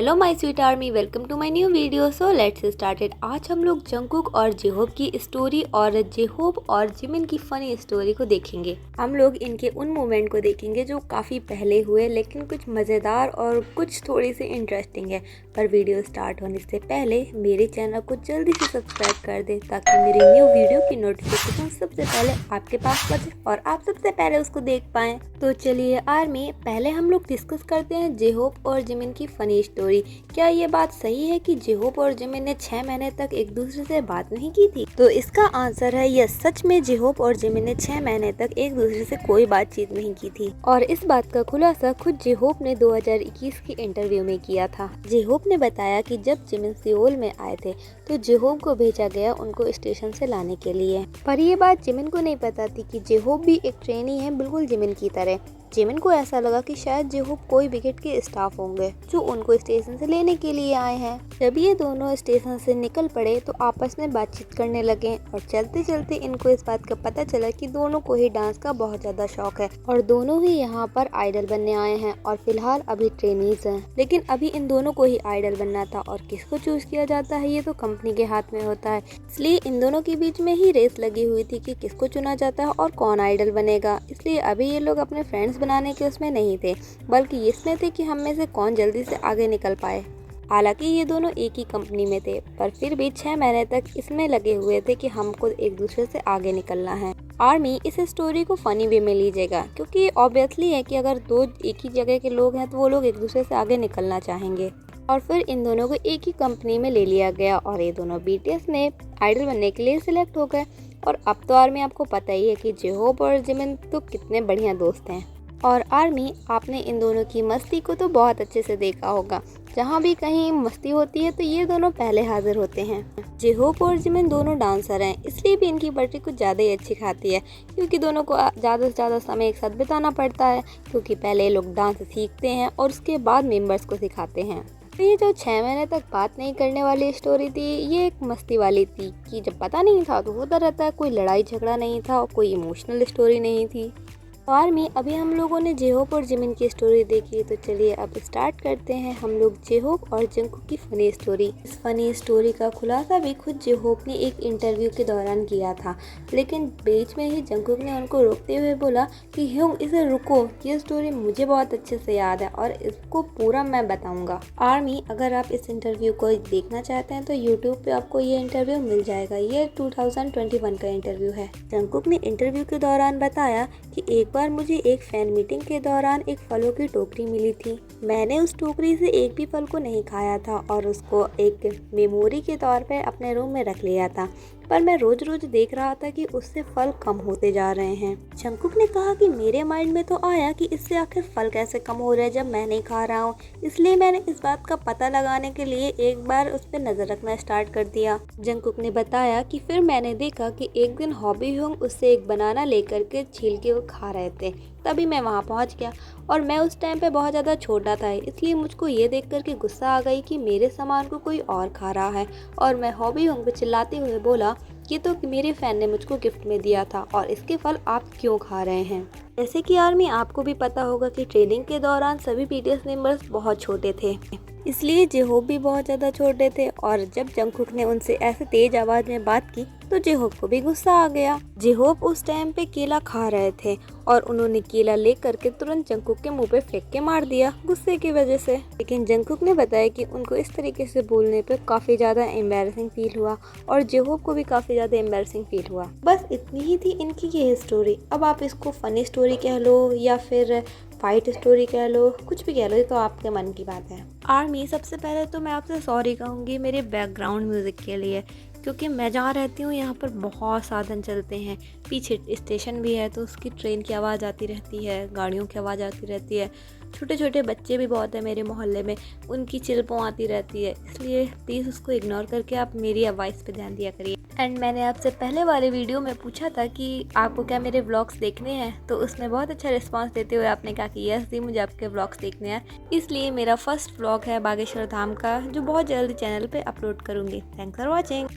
Hello my sweet army, welcome to my new video. So let's started. आज हम लोग Jungkook और जेहोप की स्टोरी और जेहोप और जिमिन की फनी स्टोरी को देखेंगे। हम लोग इनके उन मोमेंट को देखेंगे जो काफ़ी पहले हुए, लेकिन कुछ मज़ेदार और कुछ थोड़ी सी इंटरेस्टिंग है। पर वीडियो स्टार्ट होने से पहले मेरे चैनल को जल्दी से सब्सक्राइब कर दें ताकि मेरी न्यू वीडियो की नोटिफिकेशन सबसे पहले आपके पास पहुंचे और आप सबसे पहले उसको देख पाएँ। तो चलिए आर्मी, पहले हम लोग डिस्कस करते हैं जेहोप और जिमिन की फनी स्टोरी। क्या ये बात सही है कि जेहोप और जिमिन ने 6 महीने तक एक दूसरे से बात नहीं की थी? तो इसका आंसर है यस। सच में जेहोप और जिमिन ने 6 महीने तक एक दूसरे से कोई बातचीत नहीं की थी और इस बात का खुलासा खुद जेहोप ने 2021 की इंटरव्यू में किया था। जेहोप ने बताया कि जब जिमिन सियोल में आए थे तो जेहोप को भेजा गया उनको स्टेशन से लाने के लिए। पर ये बात जिमिन को नहीं पता थी कि जेहोप भी एक ट्रेनी है, बिल्कुल जिमिन की तरह। जिमिन को ऐसा लगा कि शायद जेहोप कोई विकेट के स्टाफ होंगे जो उनको स्टेशन से लेने के लिए आए हैं। जब ये दोनों स्टेशन से निकल पड़े तो आपस में बातचीत करने लगे और चलते चलते इनको इस बात का पता चला कि दोनों को ही डांस का बहुत ज्यादा शौक है और दोनों ही यहाँ पर आइडल बनने आए हैं और फिलहाल अभी ट्रेनीज हैं। लेकिन अभी इन दोनों को ही आइडल बनना था और किसको चूज किया जाता है ये तो कंपनी के हाथ में होता है, इसलिए इन दोनों के बीच में ही रेस लगी हुई थी कि किसको चुना जाता है और कौन आइडल बनेगा। इसलिए अभी ये लोग अपने फ्रेंड्स बनाने के उसमें नहीं थे, बल्कि इसमें थे कि हम में से कौन जल्दी से आगे निकल पाए। हालांकि ये दोनों एक ही कंपनी में थे, पर फिर भी 6 महीने तक इसमें लगे हुए थे कि हमको एक दूसरे से आगे निकलना है। आर्मी, इस स्टोरी को फनी वे में लीजिएगा क्योंकि ऑब्वियसली है कि अगर दो एक ही जगह के लोग हैं तो वो लोग एक दूसरे से आगे निकलना चाहेंगे। और फिर इन दोनों को एक ही कंपनी में ले लिया गया और ये दोनों बीटीएस में आइडल बनने के लिए सिलेक्ट हो गए। और अब तो आर्मी, आपको पता ही है कि जेहोप और जिमिन तो कितने बढ़िया दोस्त हैं। और आर्मी, आपने इन दोनों की मस्ती को तो बहुत अच्छे से देखा होगा। जहाँ भी कहीं मस्ती होती है तो ये दोनों पहले हाजिर होते हैं। जेहोप और जिमिन दोनों डांसर हैं, इसलिए भी इनकी बैटरी कुछ ज़्यादा ही अच्छी खाती है क्योंकि दोनों को ज़्यादा से ज़्यादा समय एक साथ बिताना पड़ता है, क्योंकि पहले लोग डांस सीखते हैं और उसके बाद मेंबर्स को सिखाते हैं। तो ये जो 6 महीने तक बात नहीं करने वाली स्टोरी थी, ये एक मस्ती वाली थी कि जब पता नहीं था तो होता रहता है, कोई लड़ाई झगड़ा नहीं था और कोई इमोशनल स्टोरी नहीं थी। आर्मी, अभी हम लोगों ने जेहोप और जिमिन की स्टोरी देखी, तो चलिए अब स्टार्ट करते हैं हम लोग जेहोप और जंगकुक की फनी स्टोरी। इस फनी स्टोरी का खुलासा भी खुद जेहोप ने एक इंटरव्यू के दौरान किया था, लेकिन बीच में ही जंगकुक ने उनको रोकते हुए बोला कि ह्योंग, इसे रुको, ये स्टोरी मुझे बहुत अच्छे से याद है और इसको पूरा मैं बताऊंगा। आर्मी, अगर आप इस इंटरव्यू को देखना चाहते हैं तो यूट्यूब पे आपको ये इंटरव्यू मिल जाएगा। ये 2021 का इंटरव्यू है। जंगकुक ने इंटरव्यू के दौरान बताया कि एक बार मुझे एक फैन मीटिंग के दौरान एक फलों की टोकरी मिली थी। मैंने उस टोकरी से एक भी फल को नहीं खाया था और उसको एक मेमोरी के तौर पर अपने रूम में रख लिया था, पर मैं रोज रोज देख रहा था कि उससे फल कम होते जा रहे हैं। जंगकुक ने कहा कि मेरे माइंड में तो आया कि इससे आखिर फल कैसे कम हो रहे हैं जब मैं नहीं खा रहा हूँ, इसलिए मैंने इस बात का पता लगाने के लिए एक बार उस पर नजर रखना स्टार्ट कर दिया। जंगकुक ने बताया कि फिर मैंने देखा कि एक दिन हॉबी ह्योंग उससे एक बनाना लेकर के छील के वो खा रहे थे, तभी मैं वहाँ पहुँच गया और मैं उस टाइम पे बहुत ज़्यादा छोटा था, इसलिए मुझको ये देख कर के गुस्सा आ गई कि मेरे सामान को कोई और खा रहा है और मैं हॉबी ह्योंग पे चिल्लाते हुए बोला, ये तो मेरे फैन ने मुझको गिफ्ट में दिया था और इसके फल आप क्यों खा रहे हैं। जैसे कि आर्मी, आपको भी पता होगा कि ट्रेनिंग के दौरान सभी बीटीएस मेंबर्स बहुत छोटे थे, इसलिए जेहोप भी बहुत ज़्यादा छोटे थे और जब जंगकुक ने उनसे ऐसे तेज आवाज़ में बात की तो जेहोप को भी गुस्सा आ गया। जेहोप उस टाइम पे केला खा रहे थे और उन्होंने केला ले करके तुरंत जंगकुक के मुंह पे फेंक के मार दिया गुस्से की वजह से। लेकिन जंगकुक ने बताया कि उनको इस तरीके से बोलने पे काफ़ी ज़्यादा एम्बैरसिंग फील हुआ और जेहोप को भी काफ़ी ज़्यादा एम्बैरसिंग फील हुआ। बस इतनी ही थी इनकी ये स्टोरी। अब आप इसको फनी स्टोरी कह लो या फिर फाइट स्टोरी कह लो, कुछ भी कह लो, ये तो आपके मन की बात है। आर्मी, सबसे पहले तो मैं आपसे सॉरी कहूँगी मेरे बैकग्राउंड म्यूज़िक के लिए, क्योंकि मैं जहाँ रहती हूँ यहाँ पर बहुत साधन चलते हैं। पीछे स्टेशन भी है तो उसकी ट्रेन की आवाज़ आती रहती है, गाड़ियों की आवाज़ आती रहती है, छोटे छोटे बच्चे भी बहुत है मेरे मोहल्ले में, उनकी चिल्पों आती रहती है, इसलिए प्लीज़ उसको इग्नोर करके आप मेरी आवाज़ पे ध्यान दिया करिए। एंड मैंने आपसे पहले वाले वीडियो में पूछा था कि आपको क्या मेरे व्लॉग्स देखने हैं, तो उसमें बहुत अच्छा रिस्पांस देते हुए आपने कहा कि यस दी, मुझे आपके व्लॉग्स देखने हैं। इसलिए मेरा फर्स्ट व्लॉग है बागेश्वर धाम का, जो बहुत जल्दी चैनल पे अपलोड करूँगी। Thanks for watching.